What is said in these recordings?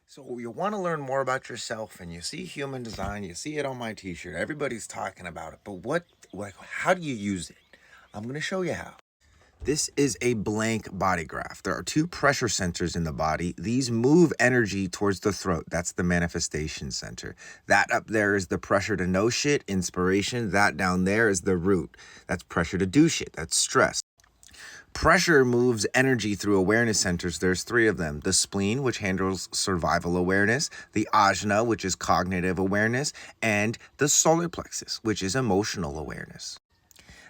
So you want to learn more about yourself and you see human design, you see it on my t-shirt, everybody's talking about it, but how do you use it? I'm going to show you how. This is a blank body graph. There are two pressure centers in the body. These move energy towards the throat. That's the manifestation center. That up there is the pressure to know shit, inspiration. That down there is the root. That's pressure to do shit. That's stress. Pressure moves energy through awareness centers. There's three of them. The spleen, which handles survival awareness, the ajna, which is cognitive awareness, and the solar plexus, which is emotional awareness.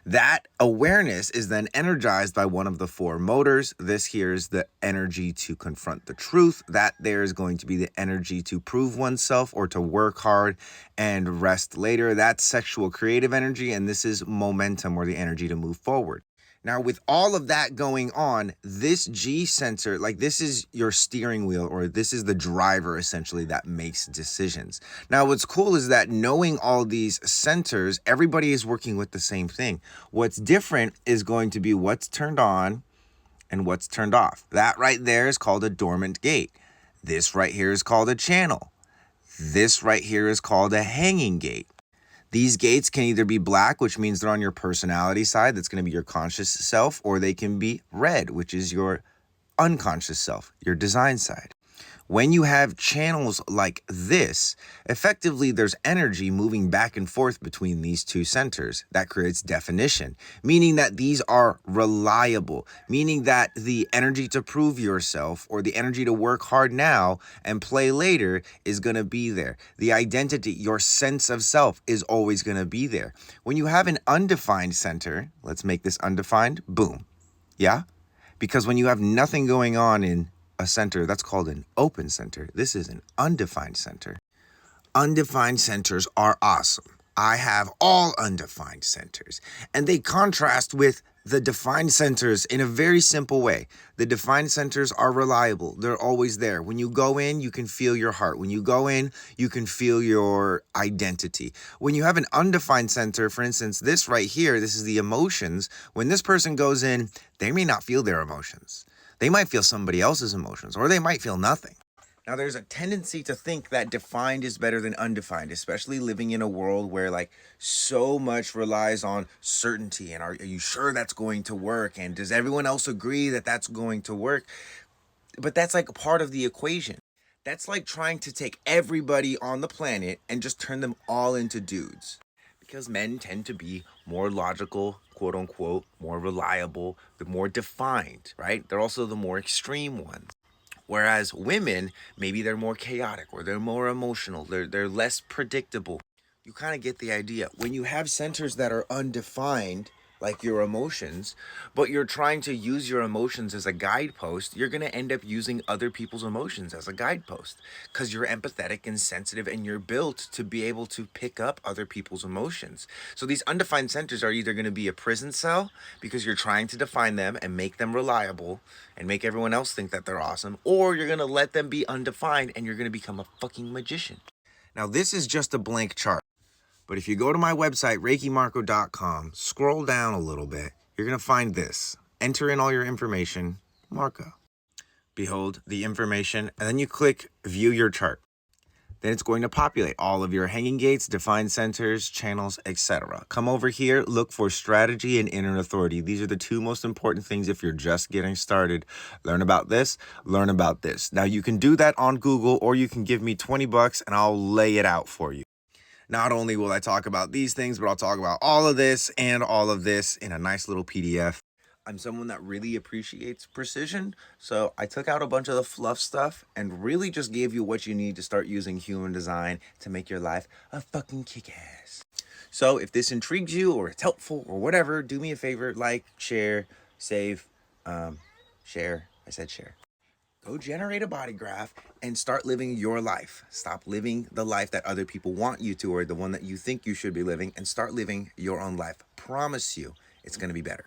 That awareness is then energized by one of the four motors. This here is the energy to confront the truth. That there is going to be the energy to prove oneself or to work hard and rest later. That's sexual creative energy, and this is momentum, or the energy to move forward. Now, with all of that going on, this G sensor, like this is your steering wheel, or this is the driver essentially that makes decisions. Now, what's cool is that knowing all these sensors, everybody is working with the same thing. What's different is going to be what's turned on and what's turned off. That right there is called a dormant gate. This right here is called a channel. This right here is called a hanging gate. These gates can either be black, which means they're on your personality side, that's going to be your conscious self, or they can be red, which is your unconscious self, your design side. When you have channels like this, effectively there's energy moving back and forth between these two centers. That creates definition, meaning that these are reliable, meaning that the energy to prove yourself or the energy to work hard now and play later is going to be there. The identity, your sense of self is always going to be there. When you have an undefined center, let's make this undefined, boom. Yeah? Because when you have nothing going on in a center, that's called an open center. This is an undefined center. Undefined centers are awesome. I have all undefined centers, and they contrast with the defined centers in a very simple way. The defined centers are reliable. They're always there. When you go in, you can feel your heart. When you go in, you can feel your identity. When you have an undefined center, for instance, this right here, this is the emotions. When this person goes in, they may not feel their emotions. They might feel somebody else's emotions, or they might feel nothing. Now, there's a tendency to think that defined is better than undefined, especially living in a world where like so much relies on certainty. And are you sure that's going to work? And does everyone else agree that that's going to work? But that's like part of the equation. That's like trying to take everybody on the planet and just turn them all into dudes. Because men tend to be more logical, quote unquote, more reliable, the more defined, right? They're also the more extreme ones. Whereas women, maybe they're more chaotic or they're more emotional. They're less predictable. You kind of get the idea. When you have centers that are undefined, like your emotions, but you're trying to use your emotions as a guidepost, you're going to end up using other people's emotions as a guidepost because you're empathetic and sensitive and you're built to be able to pick up other people's emotions. So these undefined centers are either going to be a prison cell because you're trying to define them and make them reliable and make everyone else think that they're awesome, or you're going to let them be undefined and you're going to become a fucking magician. Now, this is just a blank chart. But if you go to my website, reikimarco.com, scroll down a little bit, you're going to find this. Enter in all your information, Marco. Behold the information, and then you click View Your Chart. Then it's going to populate all of your hanging gates, defined centers, channels, etc. Come over here, look for strategy and inner authority. These are the two most important things if you're just getting started. Learn about this, learn about this. Now, you can do that on Google, or you can give me $20 and I'll lay it out for you. Not only will I talk about these things, but I'll talk about all of this and all of this in a nice little PDF. I'm someone that really appreciates precision, so I took out a bunch of the fluff stuff and really just gave you what you need to start using human design to make your life a fucking kick-ass. So if this intrigues you or it's helpful or whatever, do me a favor, like, share, save, share. I said share. Go generate a body graph and start living your life. Stop living the life that other people want you to, or the one that you think you should be living, and start living your own life. Promise you, it's going to be better.